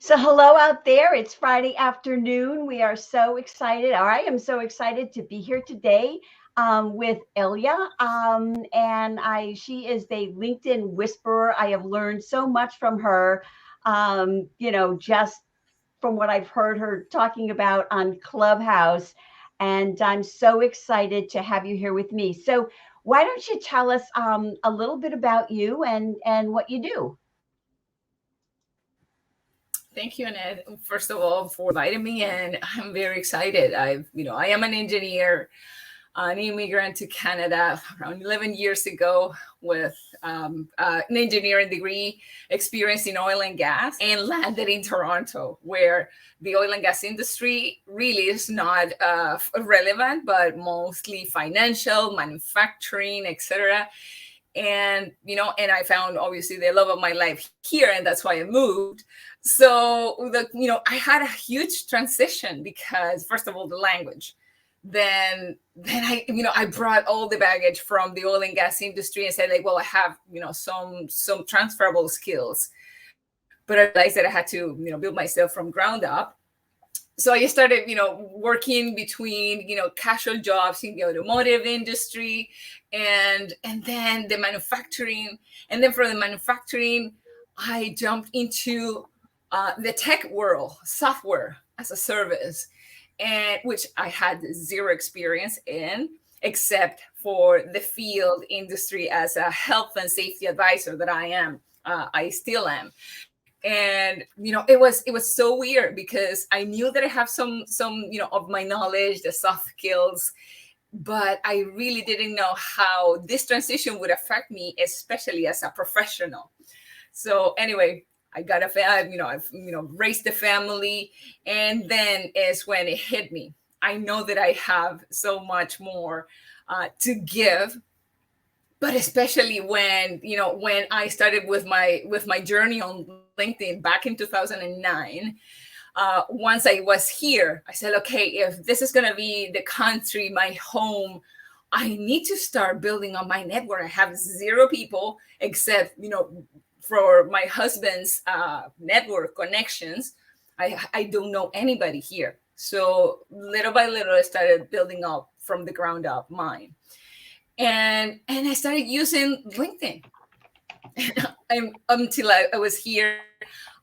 So, hello out there. It's Friday afternoon. We are so excited. I am so excited to be here today with Ilia. She is the LinkedIn whisperer. I have learned so much from her, just from what I've heard her talking about on Clubhouse. And I'm so excited to have you here with me. So, why don't you tell us a little bit about you and what you do? Thank you, Annette, first of all, for inviting me, and I'm very excited. I am an engineer, an immigrant to Canada around 11 years ago with an engineering degree, experience in oil and gas, and landed in Toronto, where the oil and gas industry really is not relevant, but mostly financial, manufacturing, etc. And I found obviously the love of my life here, and that's why I moved. So I had a huge transition because, first of all, the language. Then I brought all the baggage from the oil and gas industry and said, like, well, I have some transferable skills, but I realized that I had to build myself from ground up. So I started, working between, casual jobs in the automotive industry and then the manufacturing. And then from the manufacturing, I jumped into the tech world, software as a service, and which I had zero experience in, except for the field industry as a health and safety advisor that I am. I still am. And it was so weird because I knew that I have some of my knowledge, the soft skills, but I really didn't know how this transition would affect me, especially as a professional. So anyway, I got I've raised a family, and then is when it hit me. I know that I have so much more to give, but especially when I started with my journey on LinkedIn back in 2009. Once I was here, I said, okay, if this is going to be the country, my home, I need to start building on my network. I have zero people except for my husband's network connections. I don't know anybody here. So little by little, I started building up from the ground up mine. And I started using LinkedIn. Until I was here,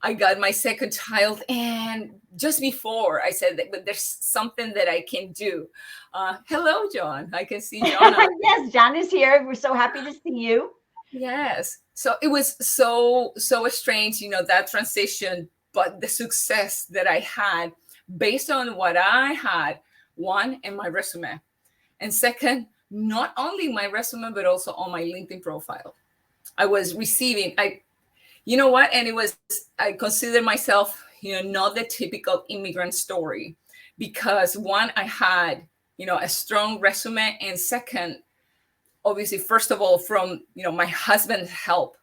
I got my second child, and just before I said that, but there's something that I can do. Hello, John. I can see John. Yes, John is here. We're so happy to see you. Yes. So it was so strange, that transition, but the success that I had based on what I had, one, in my resume, and second, not only my resume, but also on my LinkedIn profile. I was receiving, you know what? And I consider myself, not the typical immigrant story because one, I had, a strong resume. And second, obviously, first of all, from, my husband's help.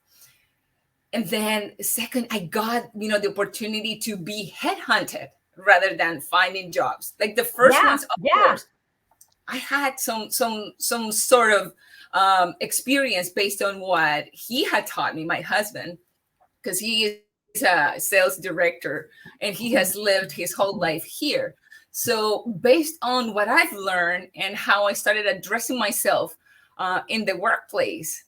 And then second, I got, the opportunity to be headhunted rather than finding jobs. Like the first ones, of course, I had some sort of experience based on what he had taught me, my husband, because he is a sales director and he has lived his whole life here. So based on what I've learned and how I started addressing myself in the workplace,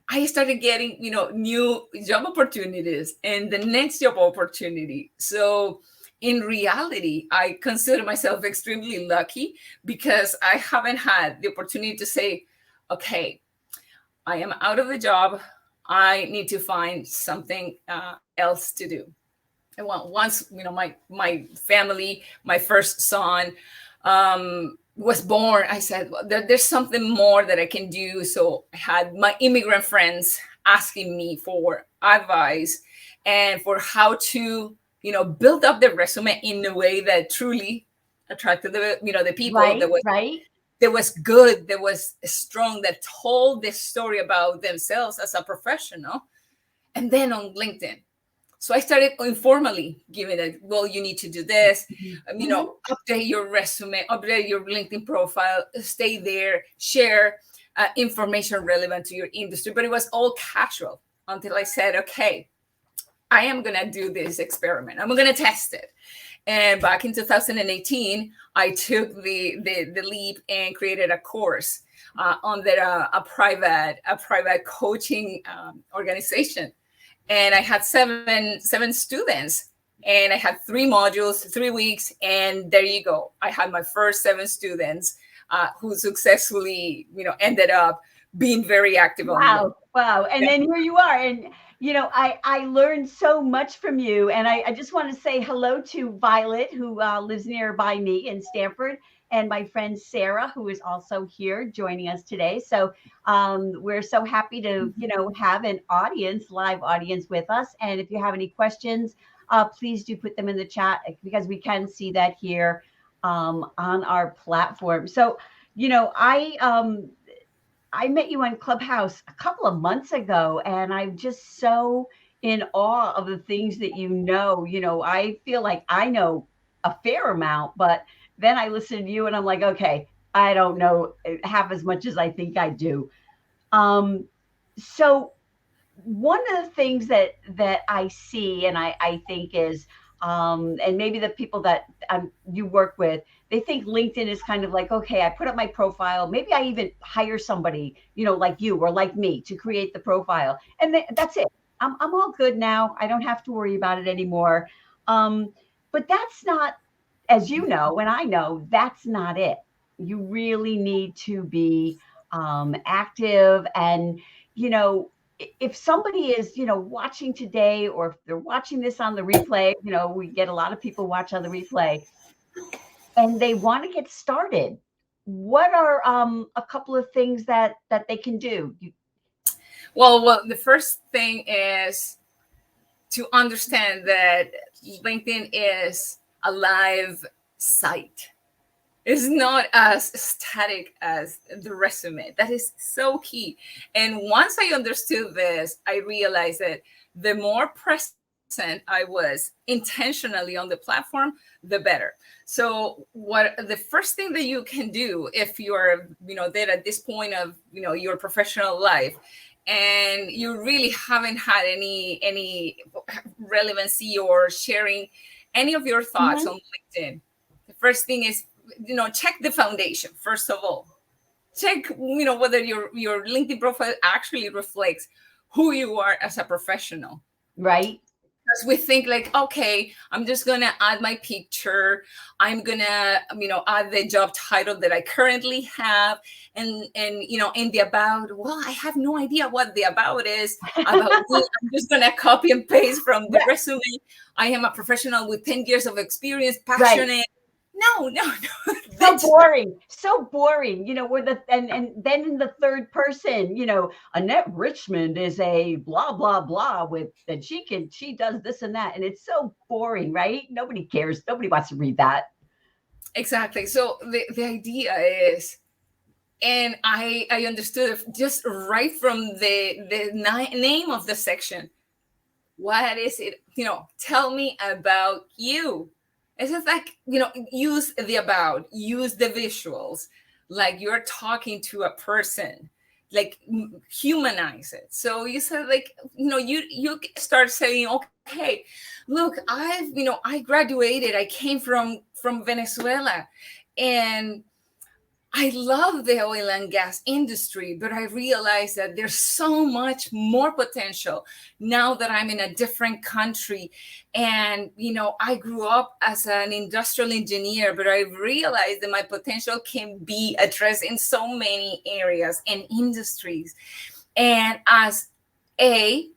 I started getting, new job opportunities and the next job opportunity. So in reality, I consider myself extremely lucky because I haven't had the opportunity to say, okay, I am out of the job. I need to find something else to do. And once, my family, my first son, was born, I said, well, there's something more that I can do. So I had my immigrant friends asking me for advice and for how to, build up the resume in a way that truly attracted the people. Right. That was good, that was strong, that told the story about themselves as a professional. And then on LinkedIn. So I started informally giving it, well, you need to do this, update your resume, update your LinkedIn profile, stay there, share information relevant to your industry. But it was all casual until I said, okay, I am going to do this experiment. I'm going to test it. And back in 2018, I took the leap and created a course under a private coaching organization. And I had seven students, and I had 3 modules, 3 weeks, and there you go. I had my first 7 students who successfully, ended up being very active on LinkedIn. Wow. And then here you are. And, I learned so much from you. And I just want to say hello to Violet, who lives nearby me in Stanford, and my friend Sarah, who is also here joining us today. So we're so happy to, have an live audience with us. And if you have any questions, please do put them in the chat, because we can see that here on our platform. So, I met you on Clubhouse a couple of months ago, and I'm just so in awe of the things that you know. I feel like I know a fair amount, but then I listen to you and I'm like, okay, I don't know half as much as I think I do. So one of the things that I see and I think is, and maybe the people that you work with, they think LinkedIn is kind of like, okay, I put up my profile. Maybe I even hire somebody, like you or like me, to create the profile, and that's it. I'm all good now. I don't have to worry about it anymore. But that's not, as you know, and I know, that's not it. You really need to be active, and if somebody is, watching today, or if they're watching this on the replay, we get a lot of people watch on the replay, and they want to get started, what are a couple of things that they can do? Well, the first thing is to understand that LinkedIn is a live site. It's not as static as the resume. That is so key. And once I understood this, I realized that the more present I was intentionally on the platform, the better. So what the first thing that you can do if you're, there at this point of, your professional life, and you really haven't had any relevancy or sharing any of your thoughts on LinkedIn, the first thing is, check the foundation. First of all, check, whether your LinkedIn profile actually reflects who you are as a professional. Right. Because we think like, okay, I'm just going to add my picture. I'm going to, add the job title that I currently have. And in the about, well, I have no idea what the about is. About me, I'm just going to copy and paste from the resume. I am a professional with 10 years of experience, passionate. Right. No. So boring. And then in the third person, Annette Richmond is a blah, blah, blah and she does this and that. And it's so boring, right? Nobody cares. Nobody wants to read that. Exactly. So the idea is, and I understood just right from the name of the section. What is it? Tell me about you. It's just like, use the about, use the visuals, like you're talking to a person, like humanize it. So you said, like, you start saying, okay, look, I graduated, I came from Venezuela, and I love the oil and gas industry, but I realize that there's so much more potential now that I'm in a different country. And, I grew up as an industrial engineer, but I realized that my potential can be addressed in so many areas and industries. And as a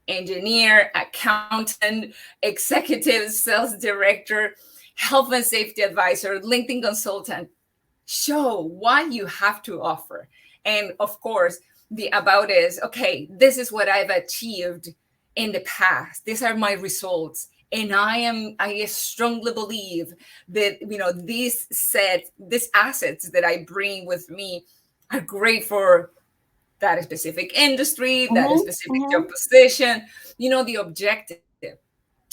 engineer, accountant, executive sales director, health and safety advisor, LinkedIn consultant, show what you have to offer. And of course, the about is, okay, this is what I've achieved in the past. These are my results. And I strongly believe that, these assets that I bring with me are great for that specific industry, that specific job position, the objective.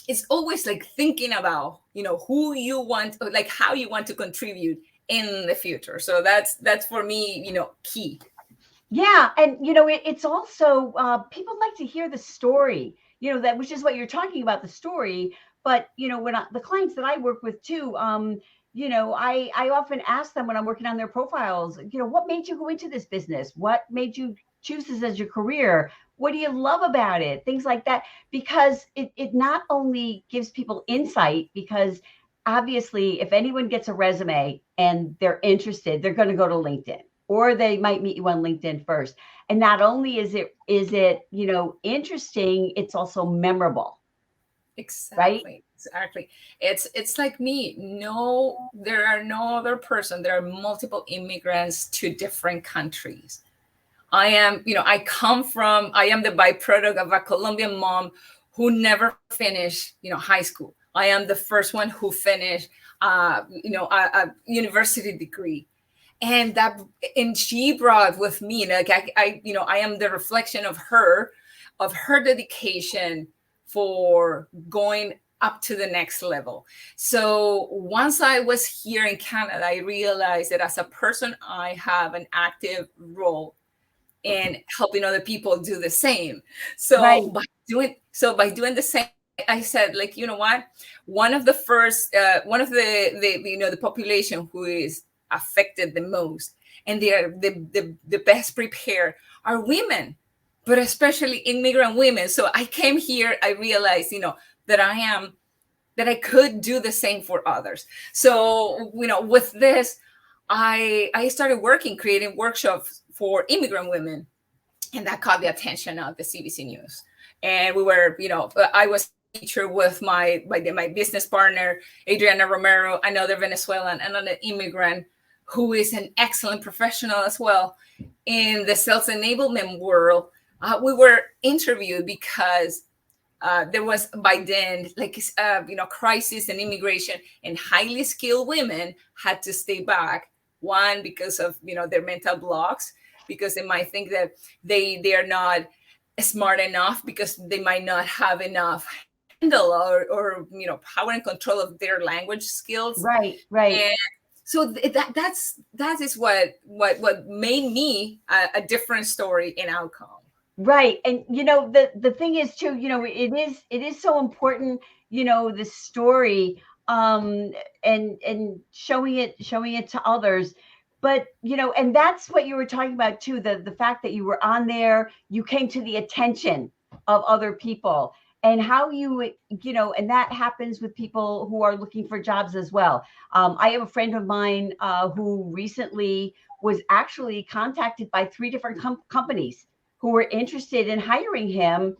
It's always like thinking about, who you want, like how you want to contribute in the future. So that's for me, key. Yeah. And, it's also, people like to hear the story. you know, that, which is what you're talking about, the story. But, you know, when the clients that I work with too, you know, I often ask them when I'm working on their profiles, you know, what made you go into this business? What made you choose this as your career? What do you love about it? Things like that, because it not only gives people insight, because obviously if anyone gets a resume and they're interested, they're going to go to LinkedIn, or they might meet you on LinkedIn first. And not only is it, you know, interesting, it's also memorable, right? Exactly. It's like me. No, there are no other person. There are multiple immigrants to different countries. I am, you know, I am the byproduct of a Colombian mom who never finished, you know, high school. I am the first one who finished, you know, a university degree. And she brought with me, like, you know, I am the reflection of her dedication for going up to the next level. So once I was here in Canada, I realized that as a person, I have an active role and helping other people do the same. Right. By doing the same, I said, like, you know what? One of the you know, the population who is affected the most, and they are the best prepared, are women, but especially immigrant women. So I came here, I realized, you know, that I could do the same for others. So, you know, with this, I started creating workshops for immigrant women, and that caught the attention of the CBC News. And we were, you know, I was featured with my business partner, Adriana Romero, another Venezuelan, another immigrant who is an excellent professional as well in the sales enablement world. We were interviewed because there was by then, like, you know, crisis and immigration, and highly skilled women had to stay back. One, because of, you know, their mental blocks, because they might think that they are not smart enough, because they might not have enough handle or you know, power and control of their language skills. Right. And so that is what made me a different story in outcome. Right. And you know, the thing is too, you know, it is so important, you know, the story, and showing it to others. But, you know, and that's what you were talking about too, the fact that you were on there, you came to the attention of other people, and how you know, and that happens with people who are looking for jobs as well. I have a friend of mine who recently was actually contacted by three different companies who were interested in hiring him,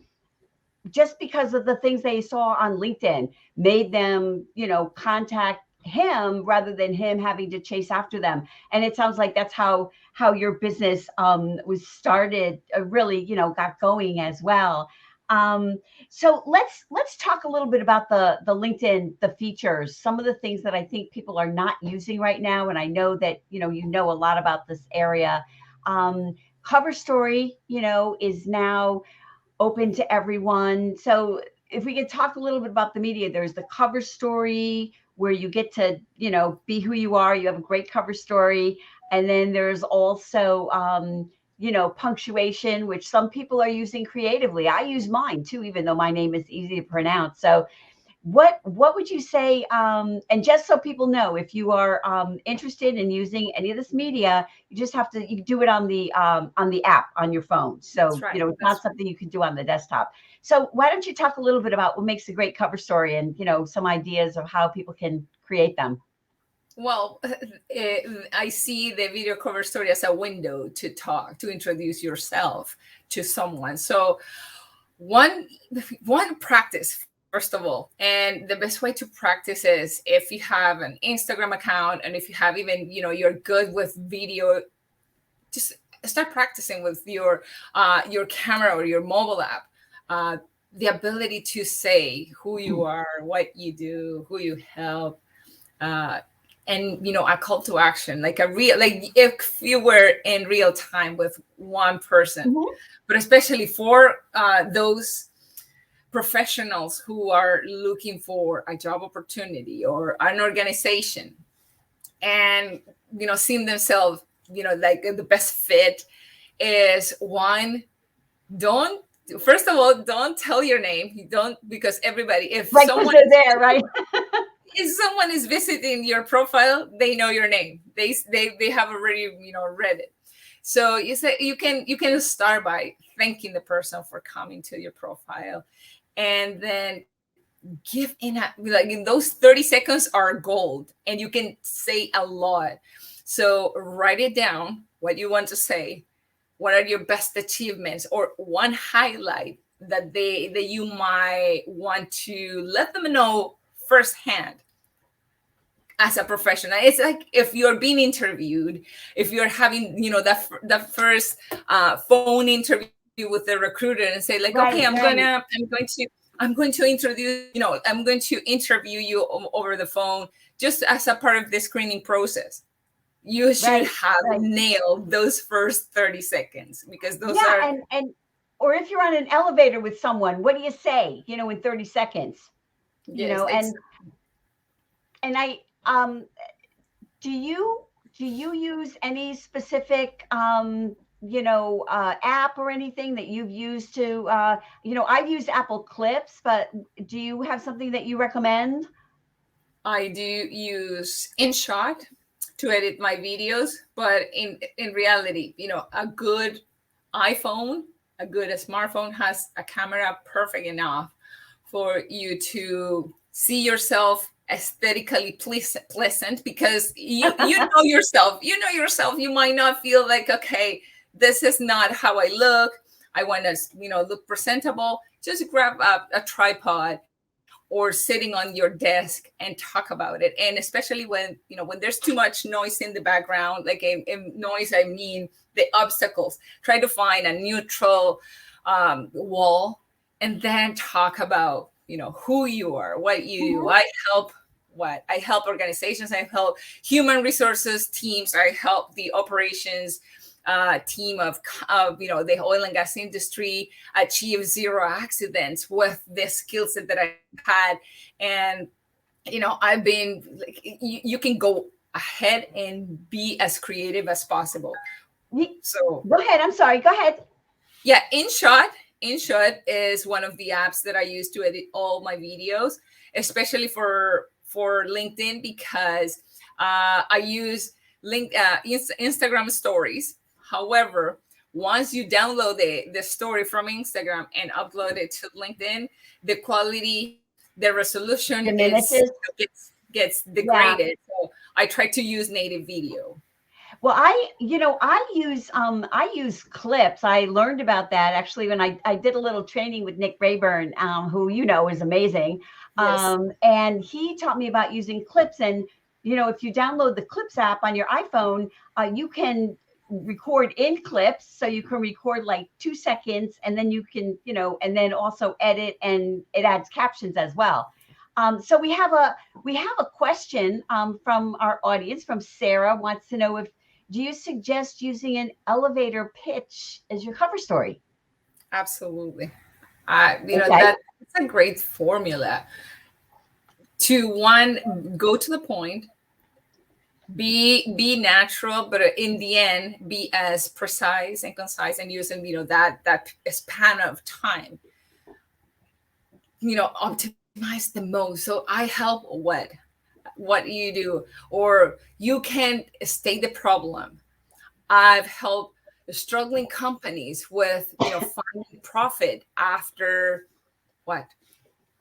just because of the things they saw on LinkedIn made them, you know, contact him rather than him having to chase after them. And it sounds like that's how your business was started, really, you know, got going as well. Um, so let's talk a little bit about the LinkedIn, the features, some of the things that I think people are not using right now. And I know that, you know a lot about this area. Cover story, you know, is now open to everyone. So if we could talk a little bit about the media, there's the cover story where you get to, you know, be who you are. You have a great cover story. And then there's also, you know, punctuation, which some people are using creatively. I use mine too, even though my name is easy to pronounce. So what would you say, and just so people know, if you are interested in using any of this media, you just have to, you do it on the app on your phone. That's So, you right. know, it's not something you can do on the desktop. So why don't you talk a little bit about what makes a great cover story, and, you know, some ideas of how people can create them? Well, I see the video cover story as a window to introduce yourself to someone. So one one practice, first of all, and the best way to practice is if you have an Instagram account, and if you have, even, you know, you're good with video, just start practicing with your camera or your mobile app. Uh, the ability to say who you are, what you do, who you help, uh, and, you know, a call to action, like a real, like if you were in real time with one person. Mhm. But especially for those professionals who are looking for a job opportunity or an organization, and, you know, seeing themselves, you know, like the best fit, is one, don't First of all, don't tell your name. You don't, because everybody, Right, because they're there, right? if someone is visiting your profile, they know your name. They have already, read it. So you can start by thanking the person for coming to your profile, and then give in like in those 30 seconds are gold, and you can say a lot. So write it down, what you want to say, what are your best achievements, or one highlight that you might want to let them know firsthand as a professional. It's like if you're being interviewed, if you're having, that first phone interview with the recruiter, and say like, okay, Right, right. I'm going to introduce, I'm going to interview you over the phone just as a part of the screening process. You should Right, have right. nailed those first 30 seconds, because those Yeah, are, and or if you're on an elevator with someone, what do you say, in 30 seconds? yes, And do you use any specific app or anything that you've used to I've used Apple Clips, but do you have something that you recommend? I do use InShot to edit my videos, but in reality, a good iPhone, a good smartphone has a camera perfect enough for you to see yourself aesthetically pleasant, because you know yourself. You know yourself. You might not feel like, okay, this is not how I look. I want to, look presentable. Just grab a tripod or sitting on your desk and talk about it. And especially when there's too much noise in the background, like in noise, I mean the obstacles. Try to find a neutral wall, and then talk about, who you are, what you do. Mhm. I help organizations, I help human resources teams, I help the operations team of the oil and gas industry achieve zero accidents with the skill set that I had. And I've been like, you can go ahead and be as creative as possible. So Go ahead, I'm sorry, go ahead. yeah, InShot is one of the apps that I use to edit all my videos, especially for LinkedIn, because I use Instagram stories. However, once you download the story from Instagram and upload it to LinkedIn, the quality, the resolution is Diminishes. gets Yeah. degraded. So I try to use native video. Well, I use Clips. I learned about that actually when I did a little training with Nick Rayburn, who is amazing. Yes. And he taught me about using Clips. And if you download the Clips app on your iPhone, you can record in Clips, so you can record like 2 seconds, and then you can and then also edit, and it adds captions as well. So we have a question from our audience. From Sarah, wants to know, if do you suggest using an elevator pitch as your cover story? Absolutely. Okay. That's a great formula to, one, go to the point, be natural, but in the end, be as precise and concise, and using, that span of time, optimize the most. So I help what you do, or you can state the problem. I've helped struggling companies with, finding profit after what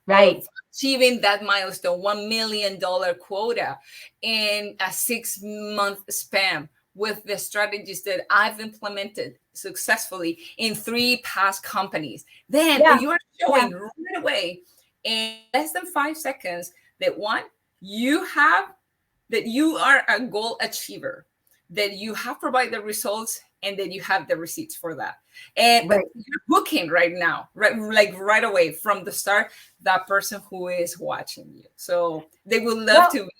Right. of achieving that milestone, $1 million quota in a 6-month span, with the strategies that I've implemented successfully in 3 past companies. Then Yeah. you are Yeah. showing right away in less than 5 seconds that, one, you have that you are a goal achiever, that you have provided the results, and that you have the receipts for that. And Right. you're booking right now, right away from the start, that person who is watching you. So they would love Well, to be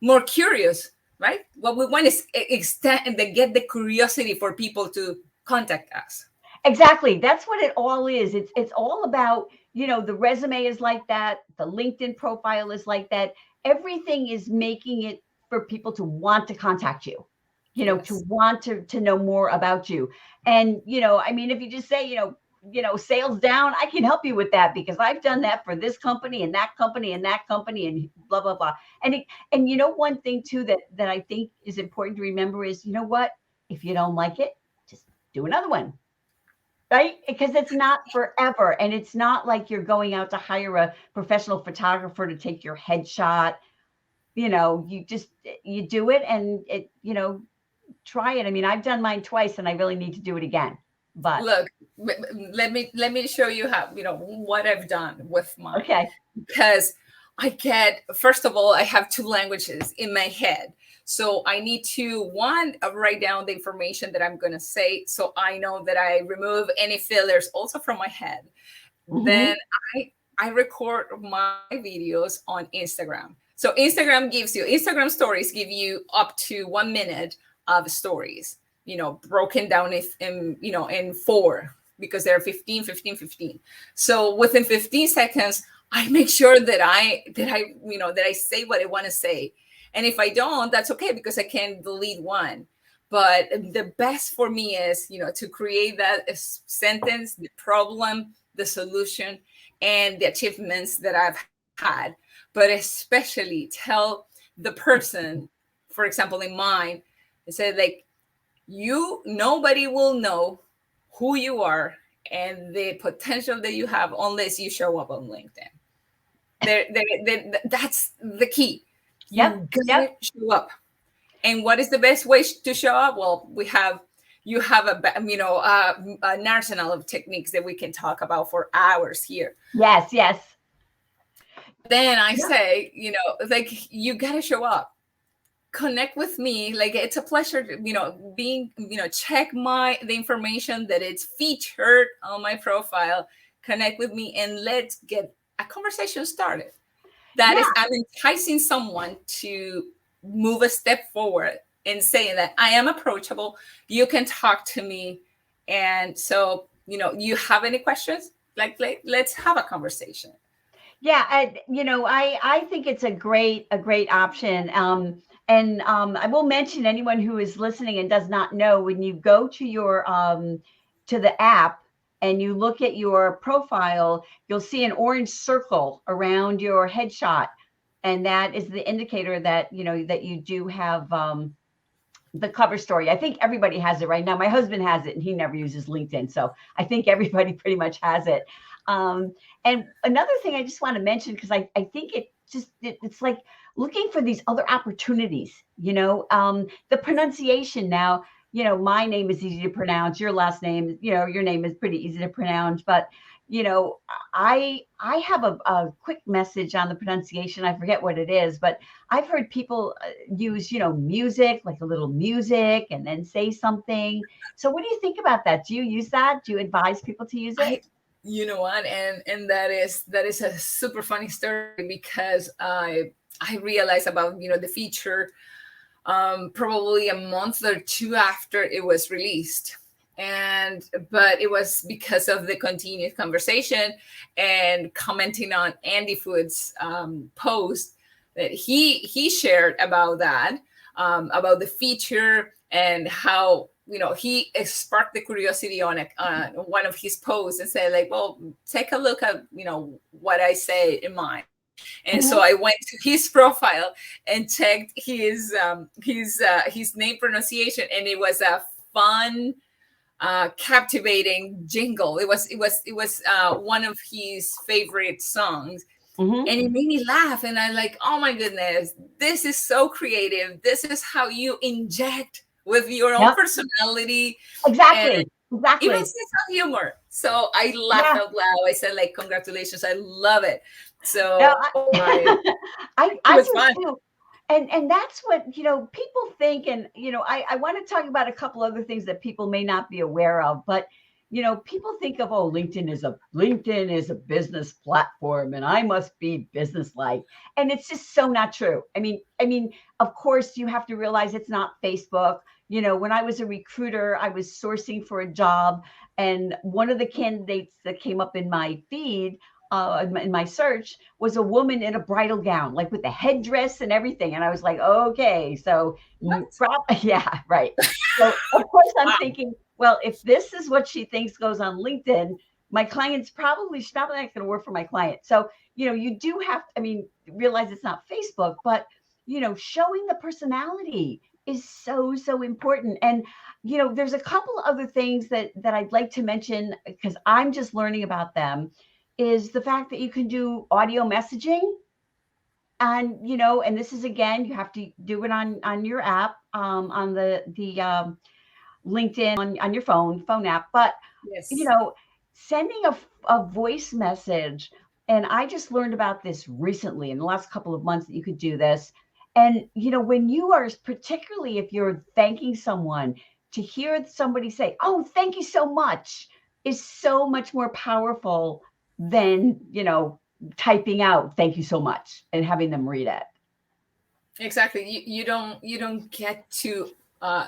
more curious, right? What we want is extend and they get the curiosity for people to contact us. exactly. That's what it all is. It's all about, the resume is like that, the LinkedIn profile is like that. Everything is making it for people to want to contact you, to Yes. want to know more about you. And, I mean, if you just say, sales down, I can help you with that because I've done that for this company and that company and that company and blah, blah, blah. And one thing too that I think is important to remember is, you know what? If you don't like it, just do another one. Right? Because it's not forever. And it's not like you're going out to hire a professional photographer to take your headshot. You do it and try it. I mean, I've done mine twice and I really need to do it again. But look, let me show you how, what I've done with mine. Okay. Because first of all, I have two languages in my head. So I need to, write down the information that I'm going to say, so I know that I remove any fillers also from my head. Mhm. Then I record my videos on Instagram. So Instagram stories give you up to 1 minute of stories, broken down in 4, because they're 15, 15, 15. So within 15 seconds, I make sure that I say what I want to say. And if I don't, that's okay, because I can delete one. But the best for me is, to create that sentence, the problem, the solution, and the achievements that I've had. But especially tell the person, for example, in mine, I said, like, nobody will know who you are and the potential that you have unless you show up on LinkedIn. That's the key. You gotta show up. And what is the best way to show up? Well, you have an arsenal of techniques that we can talk about for hours here. Yes. Then I say, like, you gotta show up. Connect with me. Like, it's a pleasure to, check the information that it's featured on my profile. Connect with me and let's get a conversation started. I'm enticing someone to move a step forward and saying that I am approachable. You can talk to me. And so, you have any questions? Like, let's have a conversation. Yeah. I think it's a great option. And I will mention, anyone who is listening and does not know, when you go to your to the app and you look at your profile, you'll see an orange circle around your headshot, and that is the indicator that that you do have the cover story. I think everybody has it right now. My husband has it, and he never uses LinkedIn, so I think everybody pretty much has it. And another thing I just want to mention, because I think it's like looking for these other opportunities, the pronunciation now, my name is easy to pronounce. Your last name, your name is pretty easy to pronounce, but I have a quick message on the pronunciation. I forget what it is, but I've heard people use, music, like a little music, and then say something. So what do you think about that? Do you use that? Do you advise people to use it? You know what? And that is a super funny story, because I realized about, the feature probably a month or two after it was released. But it was because of the continued conversation and commenting on Andy Food's post that he shared about that, about the feature, and how he sparked the curiosity on one of his posts and said, like, well, take a look at what I say in mine. And so I went to his profile and checked his name pronunciation, and it was a fun, captivating jingle. It was one of his favorite songs. And it made me laugh, and I like, oh my goodness, this is so creative. This is how you inject with your own personality. Exactly. Even sense of humor. So I laughed out loud. I said, like, congratulations, I love it. So I was do fun. too. And that's what, people think. And, I want to talk about a couple other things that people may not be aware of, but, people think of, oh, LinkedIn is a business platform and I must be businesslike. And it's just so not true. I mean, of course you have to realize it's not Facebook. When I was a recruiter, I was sourcing for a job, and one of the candidates that came up in my feed, in my search, was a woman in a bridal gown, like with the headdress and everything. And I was like, okay, so yeah, right. So of course I'm thinking, well, if this is what she thinks goes on LinkedIn, my client's probably, she's probably not going to work for my client. So, you do have, I mean, realize it's not Facebook, but, showing the personality is so, so important. And, there's a couple other things that I'd like to mention because I'm just learning about them, is the fact that you can do audio messaging. And, and this is, again, you have to do it on your app, on the LinkedIn on your phone app. But, you Yes. know, sending a voice message, and I just learned about this recently in the last couple of months that you could do this. And, when you are, particularly if you're thanking someone, to hear somebody say, "Oh, thank you so much," is so much more powerful than, typing out "thank you so much" and having them read it. Exactly. You don't get to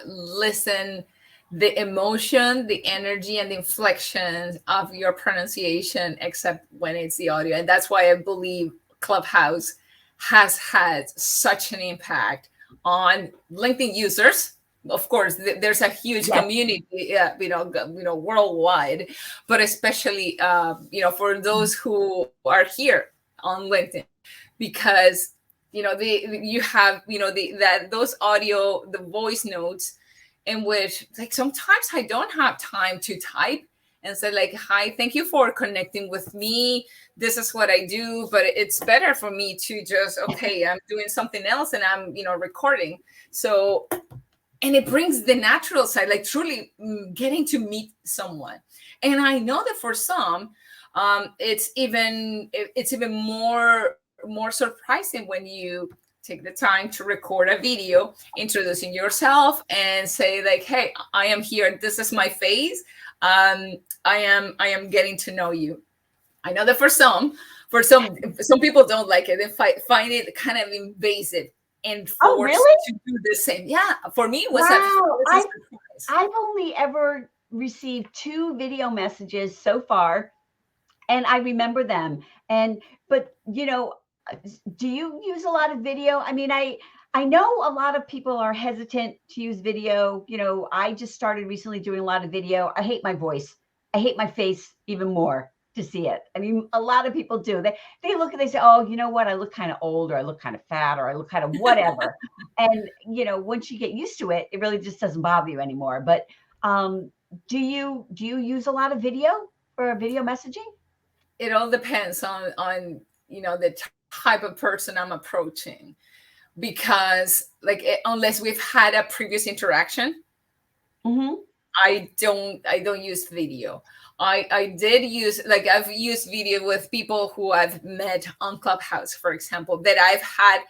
listen the emotion, the energy, and the inflections of your pronunciation, except when it's the audio. And that's why I believe Clubhouse has had such an impact on LinkedIn users. Of course, there's a huge Yes. community, worldwide, but especially, for those who are here on LinkedIn, because you have those audio, the voice notes, in which, like, sometimes I don't have time to type and say, like, "Hi, thank you for connecting with me, this is what I do," but it's better for me to just, okay, I'm doing something else and I'm recording. So, and it brings the natural side, like truly getting to meet someone. And I know that for some, it's even more surprising when you take the time to record a video introducing yourself and say, like, "Hey, I am here, this is my face, I am getting to know you." I know that for some people don't like it, they find it kind of invasive and Oh, forced really? to do the same. Yeah, for me it was Wow. a surprise. I've only ever received 2 video messages so far, and I remember them. And but, do you use a lot of video? I mean, I know a lot of people are hesitant to use video. I just started recently doing a lot of video. I hate my voice. I hate my face even more to see it. I mean, a lot of people do. They look and they say, "Oh, you know what? I look kind of old, or I look kind of fat, or I look kind of whatever." And, once you get used to it, it really just doesn't bother you anymore. But do you use a lot of video for video messaging? It all depends on the type of person I'm approaching, because, like, unless we've had a previous interaction, Hmm. I don't use video. I did use, like, I've used video with people who I've met on Clubhouse, for example, that I've had,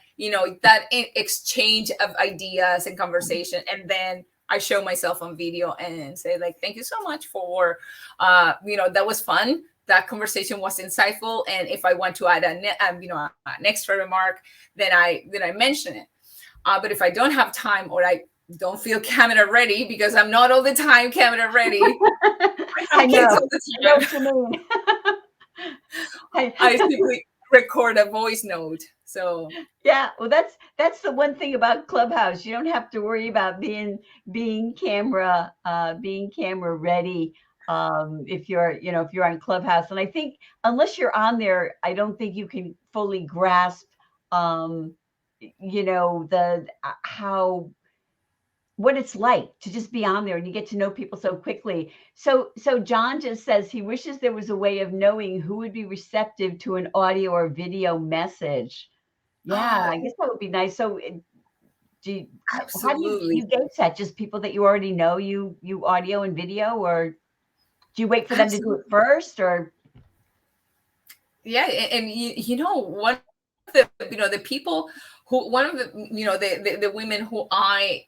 that exchange of ideas and conversation, and then I show myself on video and say, like, "Thank you so much for, that was fun. That conversation was insightful. And if I want to add an extra remark, then I mention it." But if I don't have time, or I don't feel camera ready, because I'm not all the time camera ready. I I have kids know. all the I know time. what you mean. I simply record a voice note. So Yeah, well, that's the one thing about Clubhouse. You don't have to worry about being camera ready, if you're on Clubhouse. And I think unless you're on there, I don't think you can fully grasp, um, the how what it's like to just be on there and you get to know people so quickly. So John just says he wishes there was a way of knowing who would be receptive to an audio or video message. Yeah, I oh, guess that would be nice. So, do you, how do you absolutely. gauge that? Just people that you already know, you audio and video, or do you wait for them to do it Absolutely. first? Or Yeah. And one of the people who, one of the women who I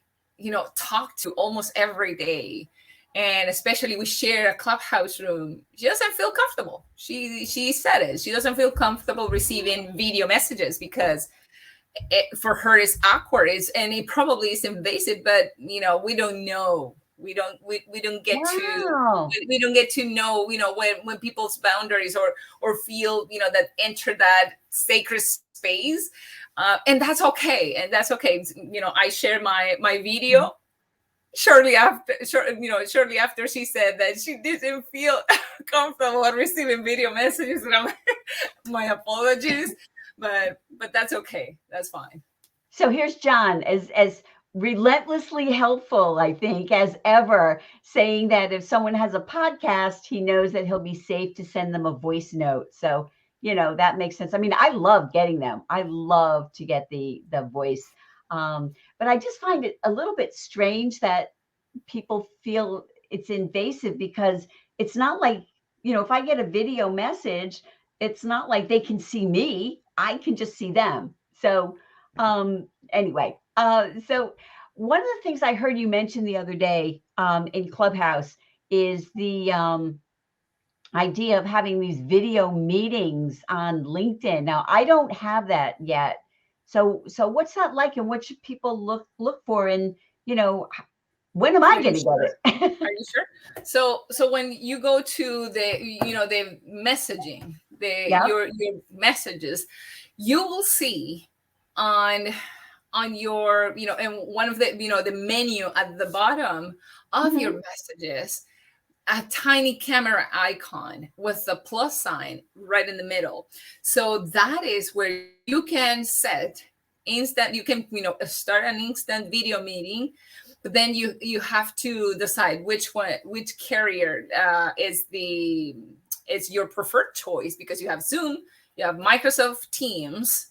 talk to almost every day, and especially we share a Clubhouse room, she doesn't feel comfortable. She said it, she doesn't feel comfortable receiving video messages, because for her it's awkward, and it probably is invasive, but we don't know, we don't get to, wow, we don't get to know, when people's boundaries, or feel, that enter that sacred space. And that's okay, I share my video, shortly after she said that she didn't feel comfortable receiving video messages, and I'm like, my apologies, but that's okay. That's fine. So here's John, as relentlessly helpful, I think, as ever, saying that if someone has a podcast, he knows that he'll be safe to send them a voice note. So, that makes sense. I mean, I love getting them. I love to get the voice. But I just find it a little bit strange that people feel it's invasive, because it's not like, if I get a video message, it's not like they can see me. I can just see them. So, anyway, so one of the things I heard you mention the other day, in Clubhouse, is the idea of having these video meetings on LinkedIn. Now, I don't have that yet. So what's that like, and what should people look for? And, when am I Are you going to sure? get it? Are you sure? So when you go to the messaging, Yeah. your messages, you will see on your, in one of the, the menu at the bottom of your Mhm. messages, a tiny camera icon with the plus sign right in the middle. So that is where you can set instant, you can, start an instant video meeting, but then you have to decide which carrier is your preferred choice, because you have Zoom, you have Microsoft Teams,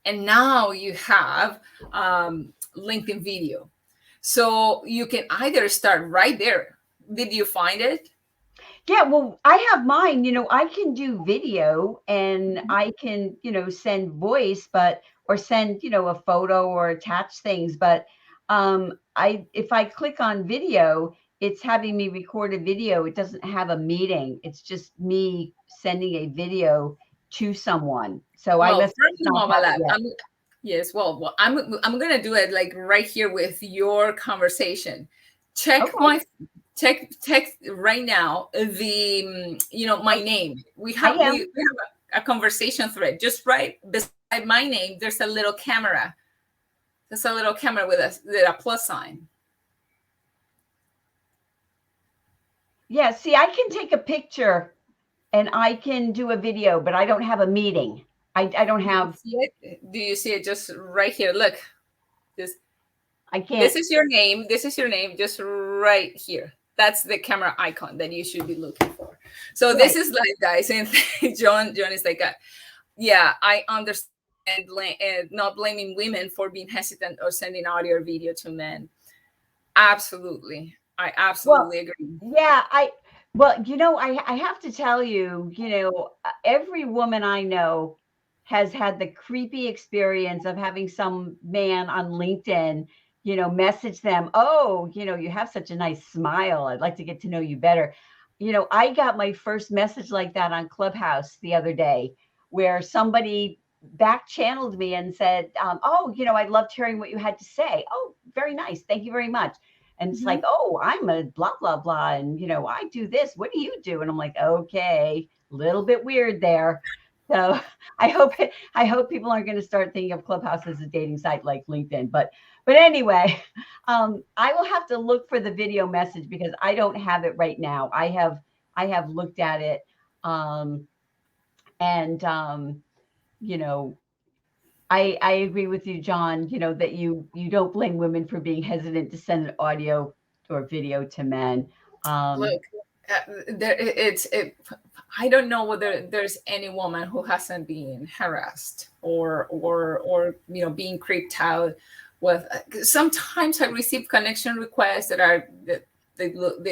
and now you have LinkedIn video. So you can either start right there. Did you find it? Yeah, well, I have mine, I can do video, and I can, send voice, or send, a photo or attach things. But if I click on video, it's having me record a video. It doesn't have a meeting. It's just me sending a video to someone. So I Well, must first of not all, have it Malak, yet. yes. Well, I'm gonna do it like right here with your conversation. Check Okay. my check right now the my I, name. We I have we am. have a conversation thread just right beside my name. There's a little camera. There's a little camera with a plus sign. Yeah, see, I can take a picture and I can do a video, but I don't have a meeting. I don't Do you have, see it? Do you see it just right here? Look, this I this can't. is your name. This is your name, just right here. That's the camera icon that you should be looking for. So this Right. is live, guys, and John is like, yeah, I understand. Not blaming women for being hesitant or sending audio or video to men. Absolutely, I Well, absolutely agree. yeah, I have to tell you, every woman I know has had the creepy experience of having some man on LinkedIn, message them, "Oh, you have such a nice smile. I'd like to get to know you better." I got my first message like that on Clubhouse the other day, where somebody back channeled me and said, "Oh, I loved hearing what you had to say. Oh, very nice. Thank you very much." And it's like, Mhm. "Oh, I'm a blah, blah, blah. And, I do this. What do you do?" And I'm like, okay, a little bit weird there. So I hope people aren't going to start thinking of Clubhouse as a dating site like LinkedIn. But anyway, I will have to look for the video message, because I don't have it right now. I have looked at it. And you know, I agree with you, John, that you don't blame women for being hesitant to send an audio or video to men. Look, I don't know whether there's any woman who hasn't been harassed or being creeped out with. Sometimes I receive connection requests that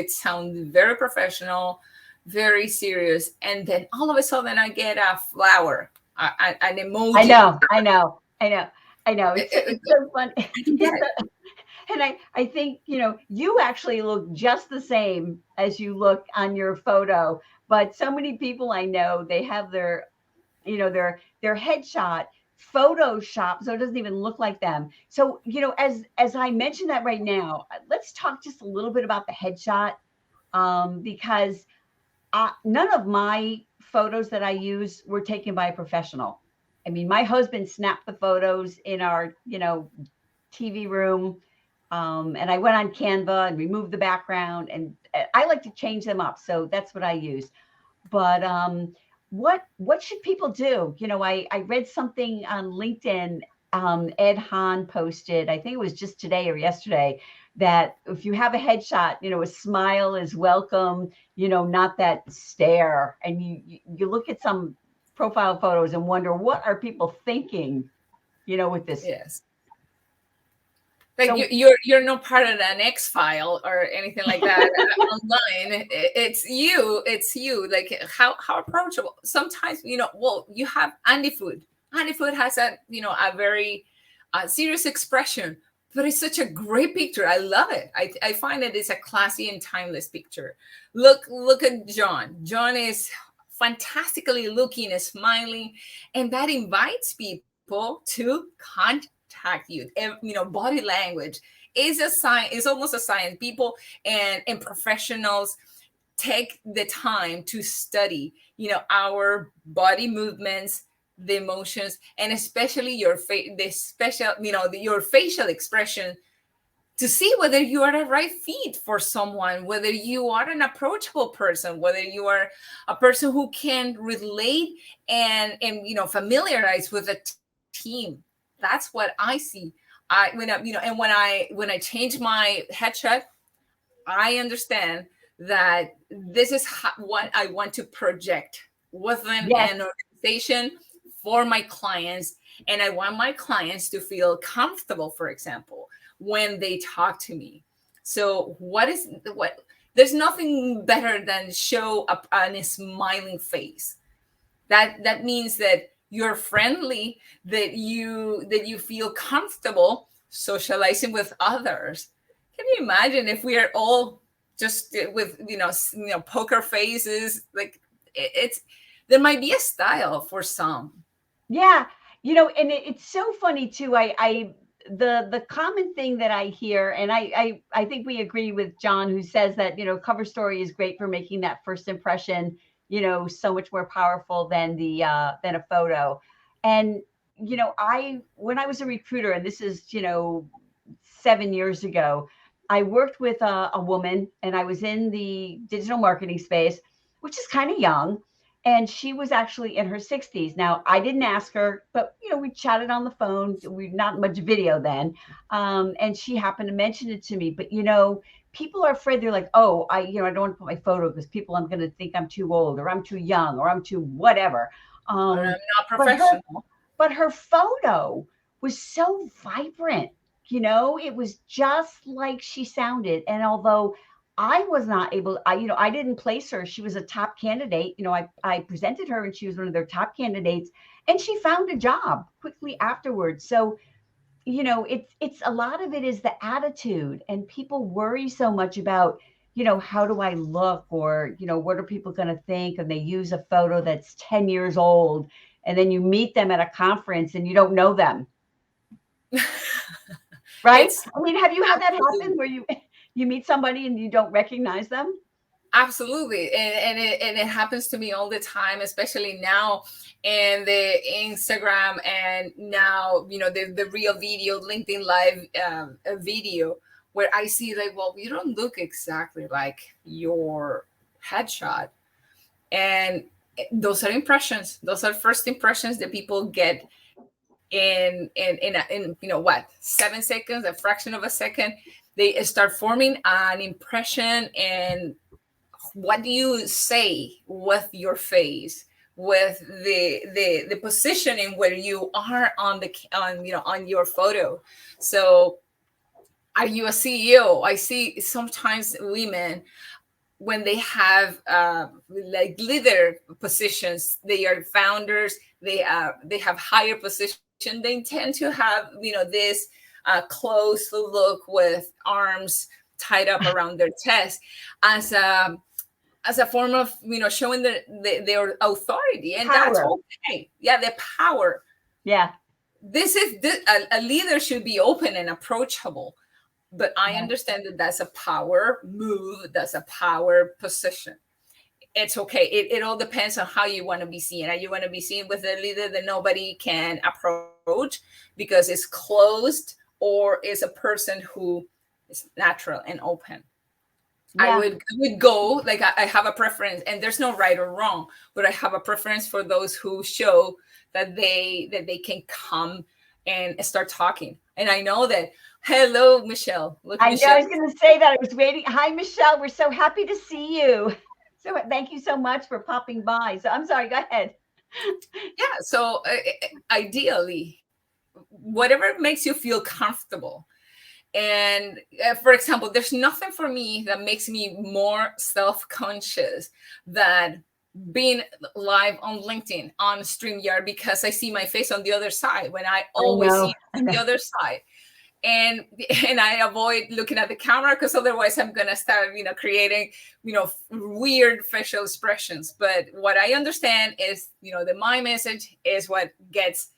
sound very professional, very serious, and then all of a sudden I get a flower, an I emoji. know, I know, I know, I know. It's so fun. I don't get it. And I think, you actually look just the same as you look on your photo. But so many people I know, they have their headshot photoshopped, so it doesn't even look like them. So, as I mentioned that right now, let's talk just a little bit about the headshot, because none of my photos that I use were taken by a professional. I mean, my husband snapped the photos in our, TV room. And I went on Canva and removed the background, and I like to change them up. So that's what I use. But what should people do? You know, I read something on LinkedIn. Ed Hahn posted, I think it was just today or yesterday, that if you have a headshot, you know, a smile is welcome, you know, not that stare. And you look at some profile photos and wonder, what are people thinking, you know, with this? Yes. Like So you're not part of an X file or anything like that online. It's you. Like how approachable. Sometimes, you know, well, you have Andy Food. Andy Food has a very serious expression, but it's such a great picture. I love it. I find it is a classy and timeless picture. Look at John. John is fantastically looking and smiling, and that invites people to contact you. And, you know, body language is a science. It's almost a science. People and professionals take the time to study, you know, our body movements, the emotions, and especially your the special, you know, your facial expression, to see whether you are a right fit for someone, whether you are an approachable person, whether you are a person who can relate and you know, familiarize with a team. That's what I see. And when I change my headshot, I understand that this is what I want to project within yes, an organization for my clients. And I want my clients to feel comfortable, for example, when they talk to me. So there's nothing better than show up on a smiling face. That means that you're friendly, that you feel comfortable socializing with others. Can you imagine if we are all just with poker faces? Like it's there might be a style for some. yeah, you know, and it's so funny too. The common thing that I hear, and I think we agree with John, who says that, you know, cover story is great for making that first impression, you know, so much more powerful than a photo. And you know, I when I was a recruiter, and this is, you know, 7 years ago, I worked with a woman, and I was in the digital marketing space, which is kind of young. And she was actually in her 60s. Now, I didn't ask her, but you know, we chatted on the phone. We not much video then, and she happened to mention it to me. But you know, people are afraid. They're like, "Oh, I don't want to put my photo because people I'm going to think I'm too old, or I'm too young, or I'm too whatever." Or I'm Um, not but her professional. but her photo was so vibrant. You know, it was just like she sounded. And although I was not able, I didn't place her. She was a top candidate. You know, I presented her and she was one of their top candidates, and she found a job quickly afterwards. So, you know, it's a lot of it is the attitude, and people worry so much about, you know, how do I look, or, you know, what are people going to think? And they use a photo that's 10 years old, and then you meet them at a conference and you don't know them. Right? It's I mean, have you had that happen absolutely. where you meet somebody and you don't recognize them? Absolutely, and it happens to me all the time, especially now in the Instagram, and now, you know, the real video, LinkedIn Live video, where I see like, well, you don't look exactly like your headshot, and those are impressions. Those are first impressions that people get in you know what, 7 seconds, a fraction of a second. They start forming an impression, and what do you say with your face, with the positioning where you are on on your photo. So are you a CEO? I see sometimes women, when they have like leader positions, they are founders, they have higher position, they tend to have, you know, this close look with arms tied up around their chest as a form of, you know, showing their authority, and that's Power. okay. Yeah, the power. Yeah. A leader should be open and approachable, but I Yeah. understand that that's a power move, that's a power position. It's okay. It all depends on how you want to be seen. Are you want to be seen with a leader that nobody can approach because it's closed, or is a person who natural and open. Yeah. I would go like I have a preference, and there's no right or wrong, but I have a preference for those who show that they can come and start talking. And I know that. Hello, Michelle. Look, I know I Michelle. was going to say that. I was waiting. Hi, Michelle. We're so happy to see you. So thank you so much for popping by. So I'm sorry. Go ahead. Yeah. So ideally, whatever makes you feel comfortable. And for example, there's nothing for me that makes me more self-conscious than being live on LinkedIn on StreamYard, because I see my face on the other side when I I always know. see the other side. And I avoid looking at the camera, because otherwise I'm gonna start, creating, weird facial expressions. But what I understand is, that my message is what gets,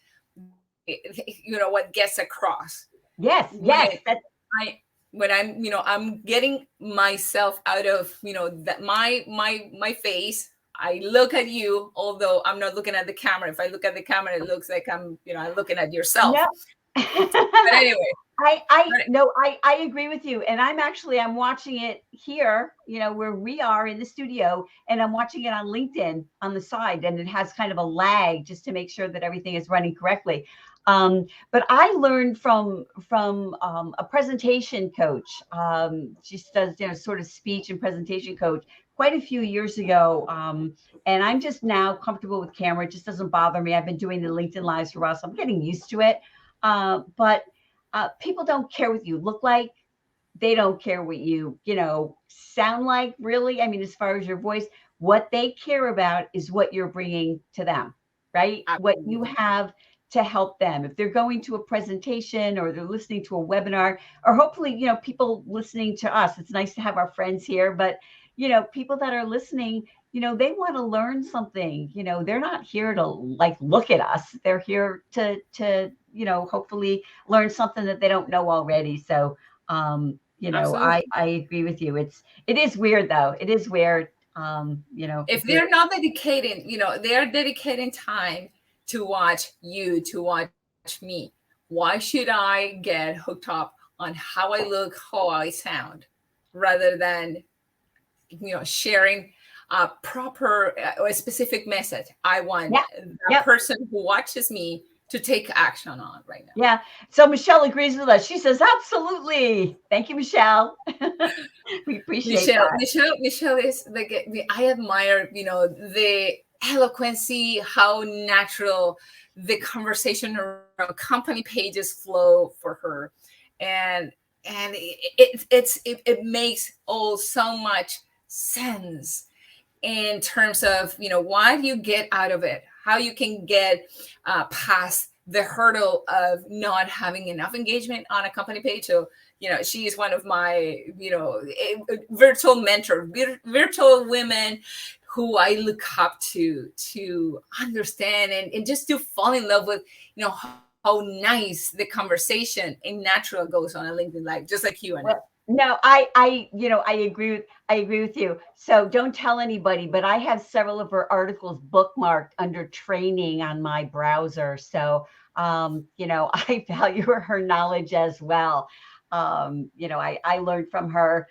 what gets across. Yes. When Yes. That's I when I'm getting myself out of, that my face. I look at you, although I'm not looking at the camera. If I look at the camera, it looks like I'm looking at yourself. no. But anyway, I but no, I agree with you. And I'm watching it here, where we are in the studio, and I'm watching it on LinkedIn on the side, and it has kind of a lag just to make sure that everything is running correctly. But I learned from a presentation coach. She does, sort of speech and presentation coach quite a few years ago. And I'm just now comfortable with camera. It just doesn't bother me. I've been doing the LinkedIn lives for us. I'm getting used to it. But people don't care what you look like. They don't care what you sound like, really. I mean, as far as your voice, what they care about is what you're bringing to them, right? What you absolutely. have to help them. If they're going to a presentation, or they're listening to a webinar, or hopefully, people listening to us, it's nice to have our friends here, but, people that are listening, they want to learn something. They're not here to like look at us. They're here to hopefully learn something that they don't know already. So Absolutely. I agree with you. It is weird though. It is weird. If If you're they're not dedicating, they are dedicating time to watch you, to watch me. Why should I get hooked up on how I look, how I sound, rather than sharing a proper or a specific message? I want yeah, the yep, person who watches me to take action on right now. yeah. So Michelle agrees with us. She says absolutely. Thank you, Michelle. We appreciate that. Michelle is like, I admire, the eloquency, how natural the conversation around company pages flow for her. And it makes all so much sense in terms of, what you get out of it, how you can get past the hurdle of not having enough engagement on a company page. So, she is one of my, virtual mentor, virtual women who I look up to understand, and just to fall in love with, how nice the conversation and natural goes on a LinkedIn Live, just like you, Annette. Well, no, I agree with you. So don't tell anybody, but I have several of her articles bookmarked under training on my browser. So, I value her knowledge as well. I learned from her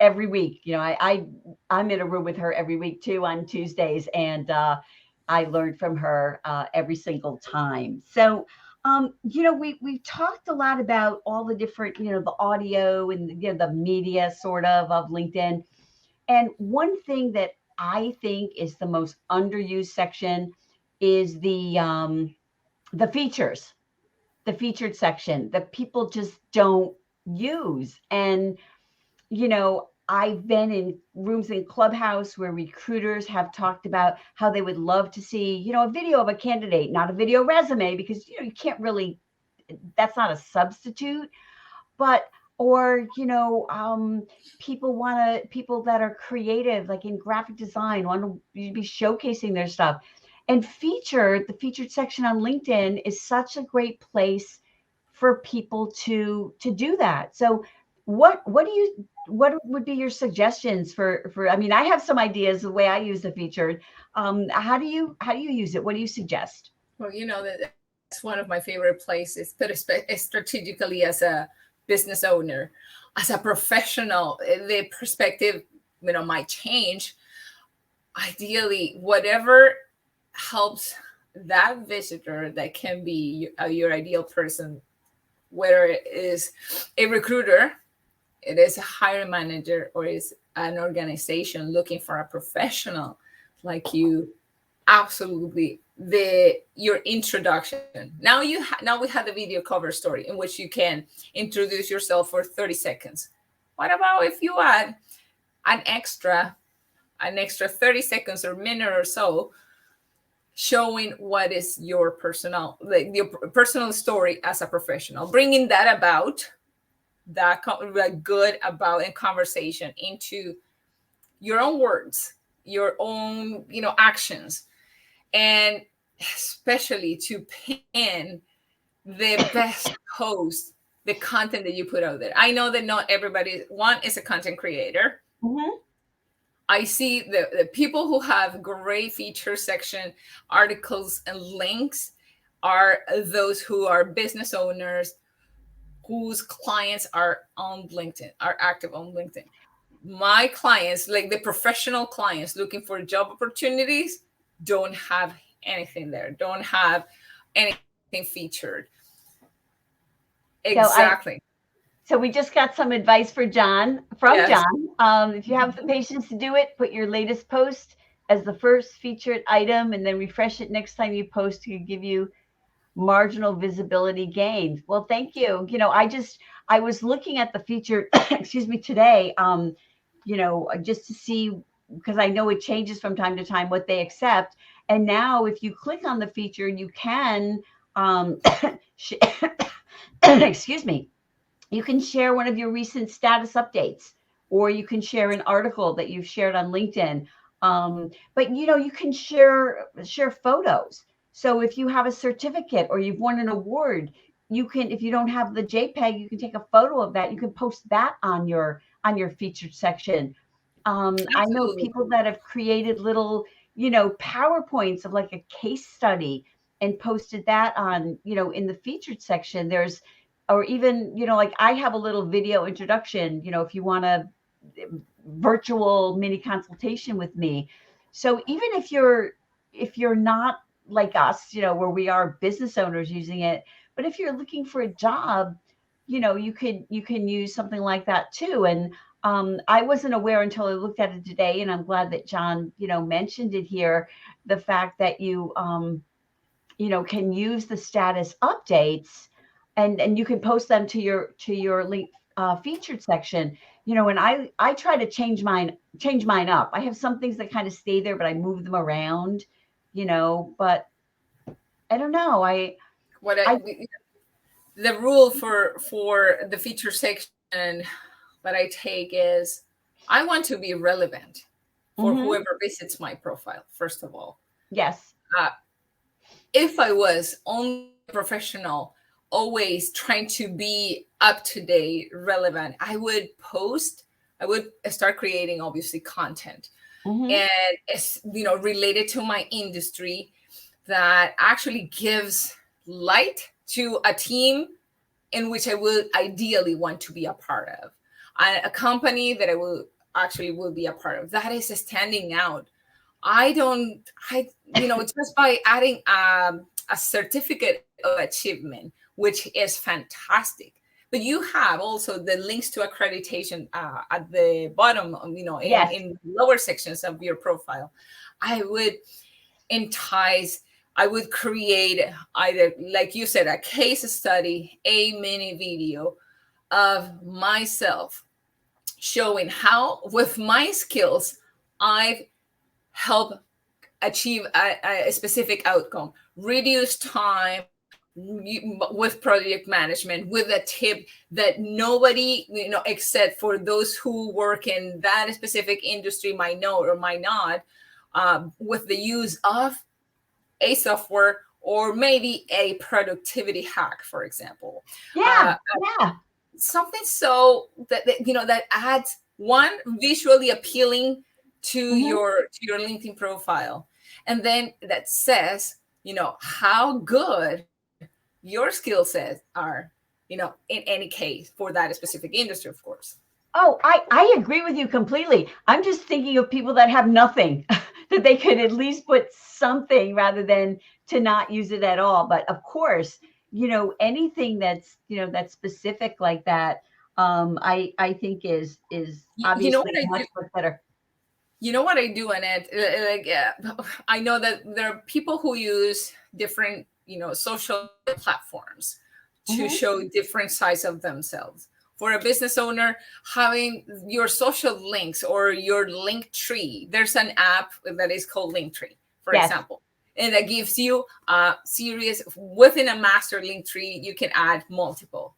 every week. I'm in a room with her every week too on Tuesdays, and I learned from her every single time. So, we've talked a lot about all the different, the audio and the media sort of LinkedIn. And one thing that I think is the most underused section is the features, the featured section that people just don't use. And I've been in rooms in Clubhouse where recruiters have talked about how they would love to see, a video of a candidate, not a video resume, because you can't really, that's not a substitute, but or people that are creative, like in graphic design, want to be showcasing their stuff. And the featured section on LinkedIn is such a great place for people to do that. So what would be your suggestions for I mean, I have some ideas the way I use the featured. How do you use it? What do you suggest? Well, that's one of my favorite places, put strategically as a business owner, as a professional, the perspective, might change. Ideally, whatever helps that visitor, that can be your ideal person, whether it is a recruiter, it is a hiring manager, or is an organization looking for a professional like you. Absolutely, your introduction. Now we have the video cover story in which you can introduce yourself for 30 seconds. What about if you add an extra 30 seconds or minute or so, showing what is your personal, like your personal story as a professional, bringing that about, that like good about in conversation into your own words, your own actions, and especially to pin the best post, the content that you put out there. I know that not everybody one is a content creator. Mm-hmm. I see the people who have great feature section articles and links are those who are business owners whose clients are on LinkedIn, are active on LinkedIn. My clients, like the professional clients looking for job opportunities, don't have anything there, don't have anything featured. Exactly. So we just got some advice from John. Yes. If you have the patience to do it, put your latest post as the first featured item, and then refresh it next time you post to give you marginal visibility gains. Well, thank you. I was looking at the feature, excuse me, today, just to see, because I know it changes from time to time what they accept. And now if you click on the feature, you can, excuse me, you can share one of your recent status updates, or you can share an article that you've shared on LinkedIn. But you can share photos. So if you have a certificate or you've won an award, you can, if you don't have the JPEG, you can take a photo of that. You can post that on your featured section. I know Absolutely. people that have created little, PowerPoints of like a case study and posted that on, in the featured section. There's, or even, like I have a little video introduction, if you want a virtual mini consultation with me. So even if you're not like us, where we are business owners using it, but if you're looking for a job, you can use something like that too. And I wasn't aware until I looked at it today, and I'm glad that John, mentioned it here, the fact that you can use the status updates, and you can post them to your link featured section. And I try to change mine up. I have some things that kind of stay there, but I move them around, but I don't know. What I the rule for the feature section that I take is, I want to be relevant for Mhm. whoever visits my profile, first of all. Yes. If I was only a professional, always trying to be up to date, relevant, I would start creating, obviously, content. Mhm. And it's, related to my industry, that actually gives light to a team in which I would ideally want to be a part of, a company that will be a part of, that is standing out. Just by adding a certificate of achievement, which is fantastic. But you have also the links to accreditation at the bottom, Yes. in lower sections of your profile. I would entice, I would create, either, like you said, a case study, a mini video of myself showing how, with my skills, I've helped achieve a specific outcome, reduce time with project management, with a tip that nobody, except for those who work in that specific industry, might know or might not, with the use of a software, or maybe a productivity hack, for example. Yeah. Yeah. Something so that adds, one, visually appealing to Mhm. your LinkedIn profile, and then that says, how good your skill sets are, in any case for that specific industry, of course. Oh, I agree with you completely. I'm just thinking of people that have nothing, that they could at least put something rather than to not use it at all. But of course, anything that's specific like that, I think is You know obviously what I do? much, much better. You know what I do in it? Like, I know that there are people who use different, social platforms to Hmm. show different sides of themselves. For a business owner, having your social links or your link tree, there's an app that is called Linktree, for Yes. example, and that gives you a series within a master link tree. You can add multiple.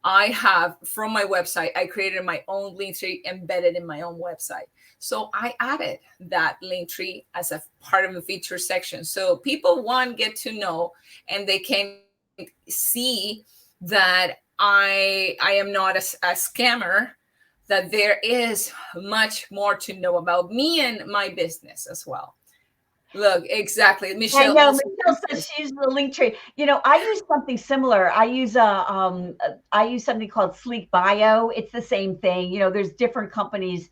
I have from my website, I created my own link tree embedded in my own website. So I added that link tree as a part of the feature section. So people, one, get to know, and they can see that I am not a scammer, that there is much more to know about me and my business as well. Look, exactly. I Michelle know also Michelle mentioned. says she uses the link tree. I use something similar. I use something called Sleek Bio. It's the same thing. There's different companies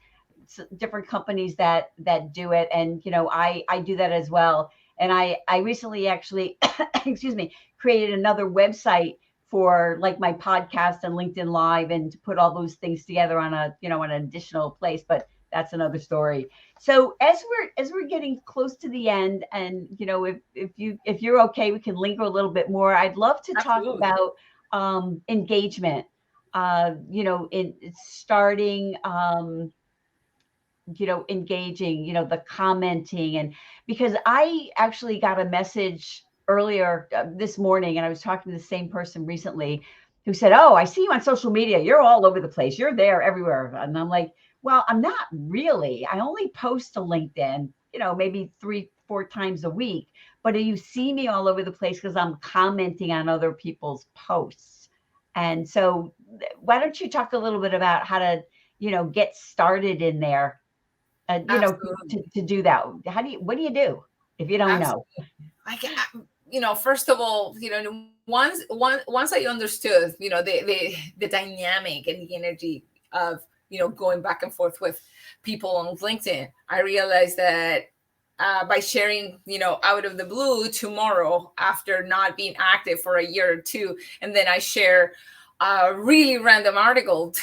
that do it, and I do that as well. And I recently actually, excuse me, created another website for like my podcast and LinkedIn Live, and to put all those things together on an additional place. But that's another story. So as we're getting close to the end, and if you're okay, we can linger a little bit more. I'd love to talk Absolutely. about engagement. In starting, engaging, the commenting, and because I actually got a message earlier this morning, and I was talking to the same person recently who said, "Oh, I see you on social media. You're all over the place. You're there everywhere." And I'm like, "Well, I'm not really. I only post to LinkedIn, maybe 3-4 times a week. But you see me all over the place because I'm commenting on other people's posts." And so, why don't you talk a little bit about how to, get started in there, Absolutely. to do that? What do you do if you don't know? Absolutely. I can, first of all, once I understood, the dynamic and the energy of, going back and forth with people on LinkedIn, I realized that by sharing, out of the blue tomorrow after not being active for a year or two, and then I share a really random article,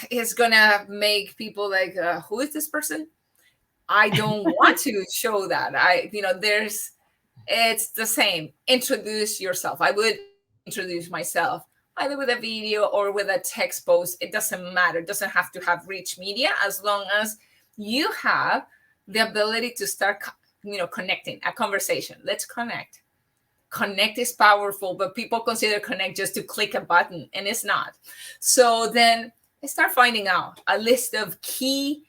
is gonna make people like, who is this person? I don't want to show that. It's the same. Introduce yourself. I would introduce myself either with a video or with a text post. It doesn't matter. It doesn't have to have rich media, as long as you have the ability to start, connecting a conversation. Let's connect. Connect is powerful, but people consider connect just to click a button, and it's not. So then start finding out a list of key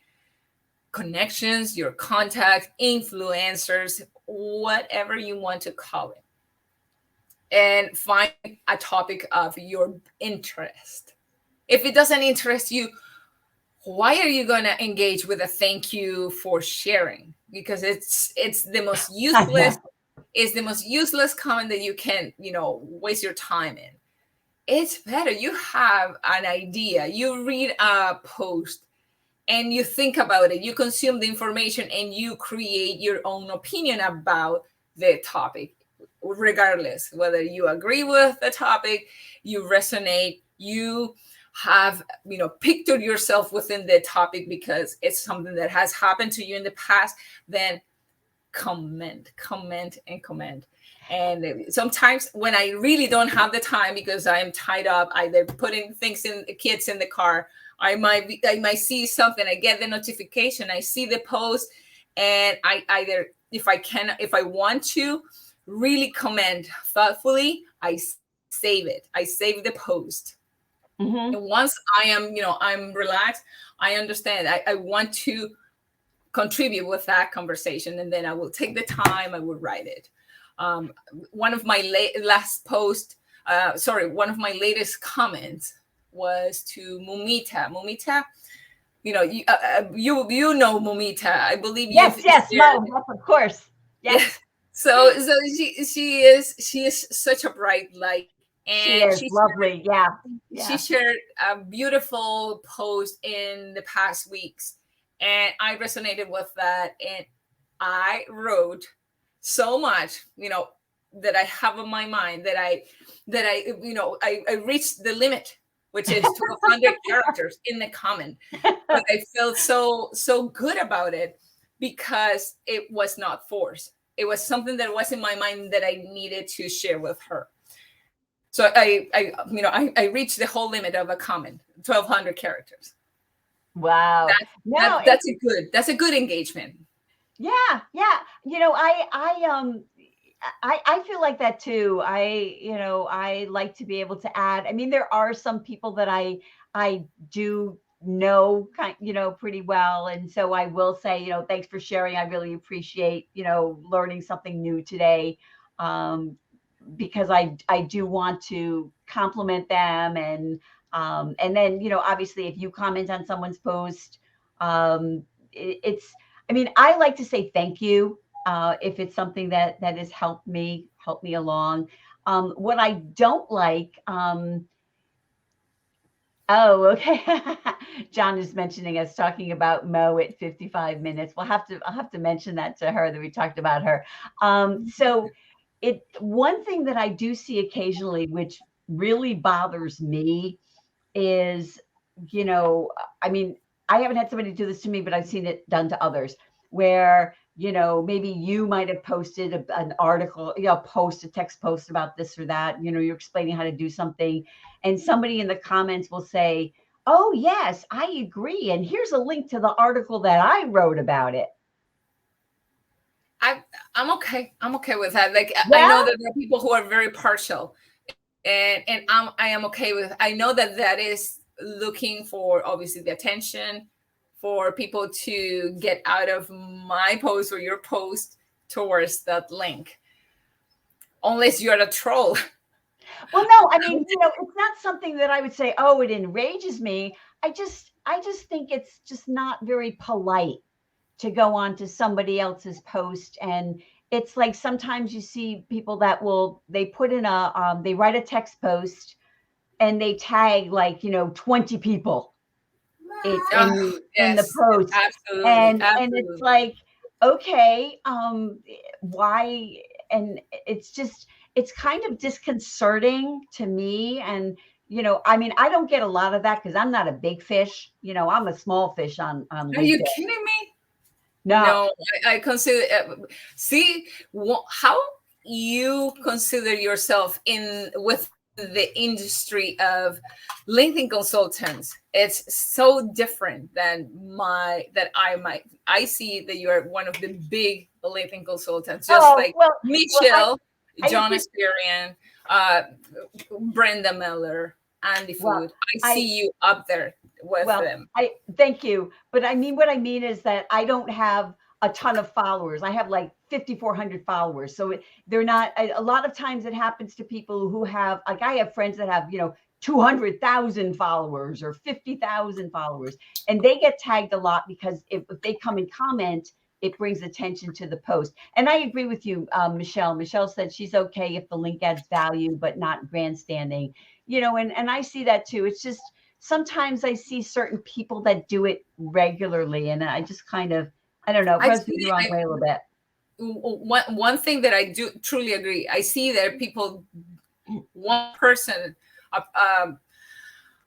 connections, your contact, influencers, whatever you want to call it, and find a topic of your interest. If it doesn't interest you, why are you going to engage with a thank you for sharing? Because it's the most I useless, know. comment that you can, waste your time in. It's better you have an idea, you read a post, and you think about it, you consume the information, and you create your own opinion about the topic, regardless whether you agree with the topic, you resonate, you have, pictured yourself within the topic because it's something that has happened to you in the past. Then comment and comment. And sometimes when I really don't have the time because I'm tied up, either putting things in the kids in the car, I might see something, I get the notification, I see the post, and I either, if I want to really comment thoughtfully, I save it. I save the post. Hmm. And once I'm relaxed, I understand. I want to contribute with that conversation, and then I will take the time, I will write it. um, One of my last post, one of my latest comments was to Mumita. You know Mumita, I believe you've Yes, yes, shared. Mo, yes, of course. Yes. Yes. So she is such a bright light She and is lovely. Yeah. she Yeah. shared a beautiful post in the past weeks, and I resonated with that, and I wrote so much, that I have in my mind, that I reached the limit, which is 1,200 characters in the comment. But I felt so good about it because it was not forced. It was something that was in my mind that I needed to share with her. So I reached the whole limit of a comment, 1,200 characters. Wow. No, That's a good engagement. yeah, yeah. I feel like that too. I like to be able to add. I mean, there are some people that I do know pretty well. And so I will say, thanks for sharing. I really appreciate, learning something new today. Um, because I do want to compliment them, and then obviously if you comment on someone's post, it's, I mean, I like to say thank you if it's something that has helped me along. What I don't like, oh, okay. John is mentioning us talking about Mo at 55 minutes. I'll have to mention that to her, that we talked about her. So one thing that I do see occasionally, which really bothers me, is, I mean, I haven't had somebody do this to me, but I've seen it done to others, where, maybe you might have posted an article, a text post about this or that, you're explaining how to do something. And somebody in the comments will say, oh, yes, I agree. And here's a link to the article that I wrote about it. I I'm okay. I'm okay with that. Like I Yeah. know that there are people who are very partial, and I am okay with. I know that that is looking for obviously the attention, for people to get out of my post or your post towards that link, unless you're a troll. Well, no, I mean, it's not something that I would say, oh, it enrages me. I just think it's just not very polite to go on to somebody else's post. And it's like sometimes you see people that they put in they write a text post and they tag like, 20 people in the Yes, post. absolutely, And it's absolutely. like, okay, why? And it's kind of disconcerting to me. And I mean, I don't get a lot of that because I'm not a big fish. I'm a small fish on Are you LinkedIn. kidding me? No. No, I consider. See how you consider yourself in with the industry of LinkedIn consultants. It's so different than I see that you are one of the big LinkedIn consultants, just Oh, like well, Michelle, I John agree. Asperian, uh, Brenda Miller, Andy Well, Food. I I see you up there with Well, them. I thank you, but I mean, what I mean is that I don't have a ton of followers. I have like 5,400 followers. So they're not, a lot of times it happens to people who have, like, I have friends that have, 200,000 followers or 50,000 followers, and they get tagged a lot because if they come and comment, it brings attention to the post. And I agree with you, Michelle. Michelle said she's okay if the link adds value, but not grandstanding, and I see that too. It's just, sometimes I see certain people that do it regularly, and I just kind of, I don't know, it I rubs me see. the wrong way a little bit. One thing that I do truly agree. I see that people, one person, a, um,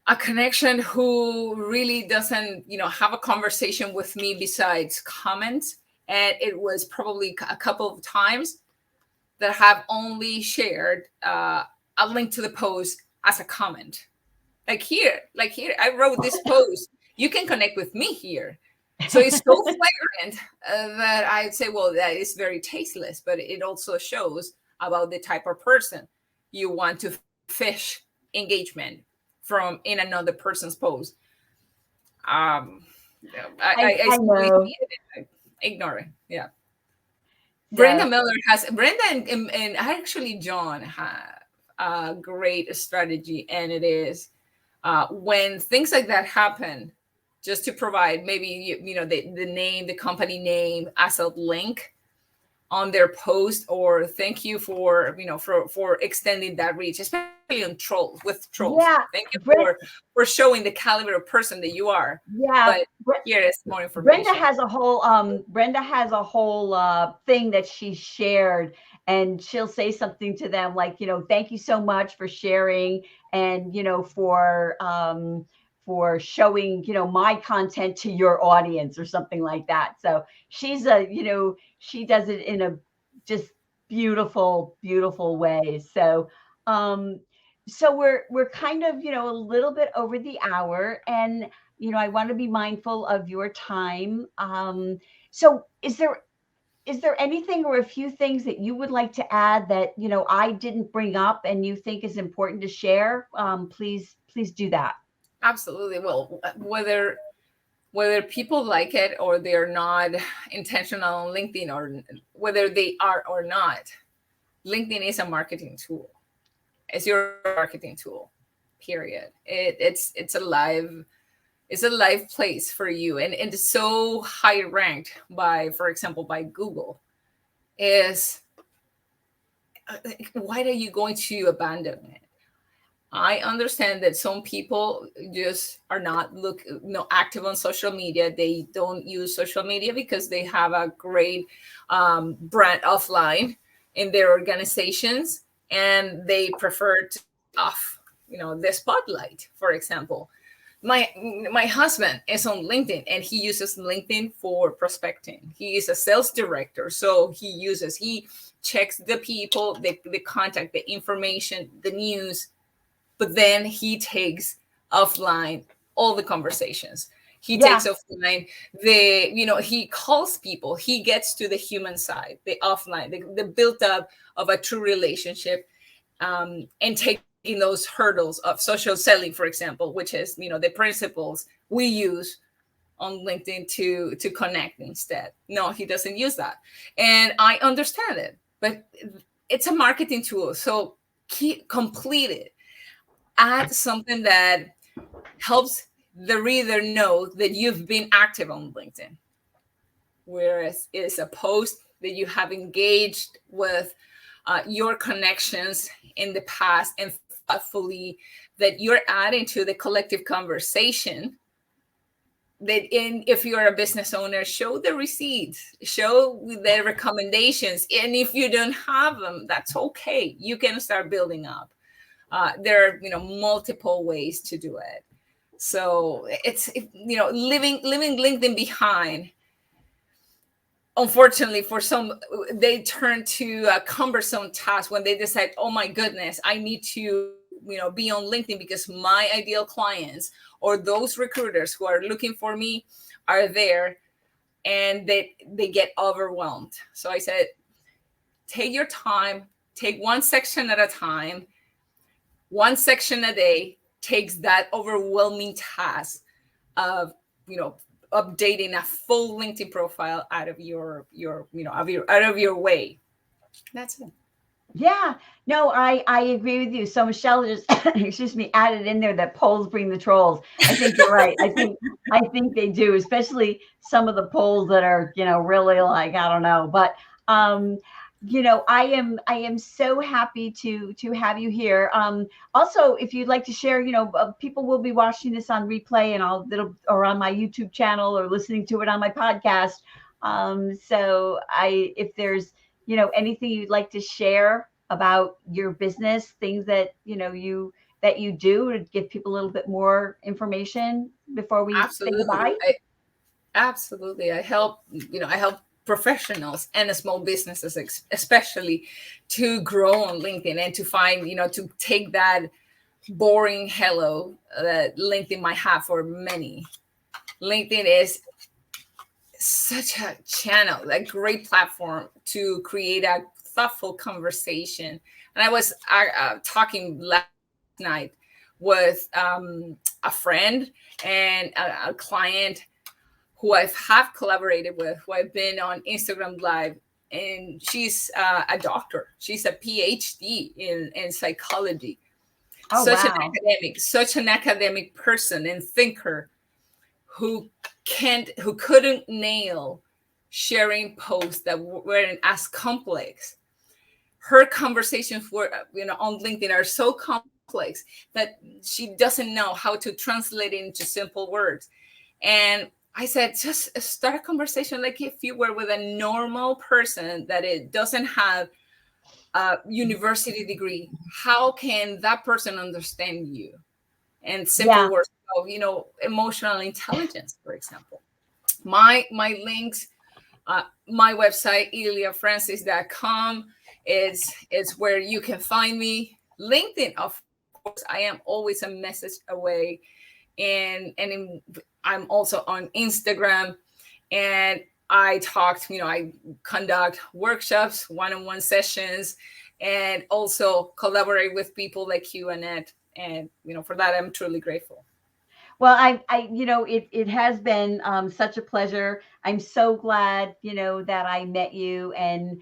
a connection who really doesn't, have a conversation with me besides comments, and it was probably a couple of times that have only shared a link to the post as a comment. Like here, I wrote this post. You can connect with me here. So it's so flagrant that I'd say, well, that is very tasteless, but it also shows about the type of person you want to fish engagement from in another person's post. Um, I I simply know. see it, ignore it. Yeah. Yeah. Brenda and actually John have a great strategy, and it is when things like that happen, just to provide maybe the name, the company name as a link, on their post, or thank you for, for extending that reach, especially on trolls, with trolls. Yeah, Thank you Brent, for showing the caliber of person that you are. yeah, But here is more Brenda information. has a whole thing that she shared, and she'll say something to them like, thank you so much for sharing, and for showing, my content to your audience or something like that. So she does it in a just beautiful, beautiful way. Um so we're kind of, a little bit over the hour, and I want to be mindful of your time. So is there anything or a few things that you would like to add that, I didn't bring up and you think is important to share? Please do that. Absolutely. Well, whether people like it or they're not intentional on LinkedIn, or whether they are or not, LinkedIn is a marketing tool. It's your marketing tool. Period. It's a live place for you, and it's so high ranked by, for example, by Google. Is Why are you going to abandon it? I understand that some people just are not active on social media. They don't use social media because they have a great brand offline in their organizations, and they prefer to off, the spotlight. For example, my my husband is on LinkedIn, and he uses LinkedIn for prospecting. He is a sales director, so he checks the people, the contact, the information, the news, but then he takes offline all the conversations. He Yeah, takes offline he calls people. He gets to the human side, the offline, the build up of a true relationship, and taking those hurdles of social selling, for example, which is, the principles we use on LinkedIn to connect instead. No, he doesn't use that. And I understand it, but it's a marketing tool. So complete it. Add something that helps the reader know that you've been active on LinkedIn. Whereas it's a post that you have engaged with your connections in the past, and thoughtfully that you're adding to the collective conversation. If you're a business owner, show the receipts, show the recommendations, and if you don't have them, that's okay. You can start building up. There are, multiple ways to do it. So it's, leaving LinkedIn behind. Unfortunately, for some, they turn to a cumbersome task when they decide, oh my goodness, I need to, be on LinkedIn because my ideal clients or those recruiters who are looking for me are there, and they get overwhelmed. So I said, take your time, take one section at a time. One section a day takes that overwhelming task of, updating a full LinkedIn profile out of out of your way. That's it. yeah. No, I agree with you. So Michelle just excuse me, added in there that polls bring the trolls. I think you're right. I think they do, especially some of the polls that are, really like, I don't know. But I am so happy to have you here. Also, if you'd like to share, people will be watching this on replay, and or on my YouTube channel, or listening to it on my podcast. So if there's, anything you'd like to share about your business, things that, you do to give people a little bit more information before we say Absolutely. goodbye. Absolutely. I help professionals and small businesses, especially, to grow on LinkedIn and to find, to take that boring hello that LinkedIn might have for many. LinkedIn is such a channel, a great platform to create a thoughtful conversation. And I was talking last night with a friend and a client who I have collaborated with, who I've been on Instagram Live, and she's a doctor. She's a PhD in psychology. Oh, wow. Such an academic person and thinker, who couldn't nail sharing posts that weren't as complex. Her conversations were, on LinkedIn are so complex that she doesn't know how to translate it into simple words. And I said, just start a conversation like if you were with a normal person that it doesn't have a university degree. How can that person understand you? And simple Yeah. words of, emotional intelligence, for example. My links, my website, iliafrancis.com, is where you can find me. LinkedIn, of course, I am always a message away. I'm also on Instagram, and I conduct workshops, one-on-one sessions, and also collaborate with people like you, Annette. And for that, I'm truly grateful. Well, it has been such a pleasure. I'm so glad, that I met you. And,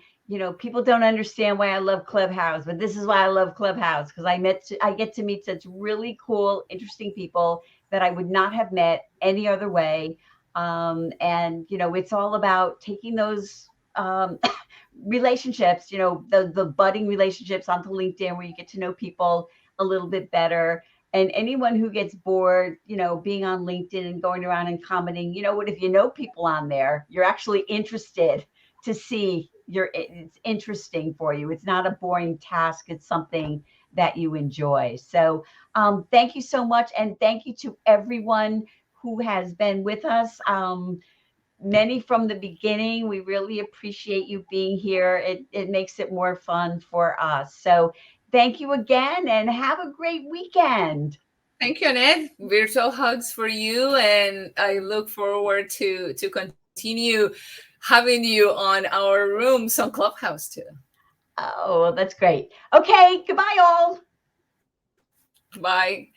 people don't understand why I love Clubhouse, but this is why I love Clubhouse, because I get to meet such really cool, interesting people that I would not have met any other way. And, it's all about taking those relationships, the budding relationships onto LinkedIn where you get to know people a little bit better. And anyone who gets bored, being on LinkedIn and going around and commenting, what, if you know people on there, you're actually interested to see it's interesting for you. It's not a boring task. It's something that you enjoy. So thank you so much. And thank you to everyone who has been with us. Many from the beginning. We really appreciate you being here. It makes it more fun for us. So thank you again and have a great weekend. Thank you, Annette. Virtual hugs for you, and I look forward to continue having you on our rooms on Clubhouse too. Oh, that's great. Okay, goodbye all. Bye.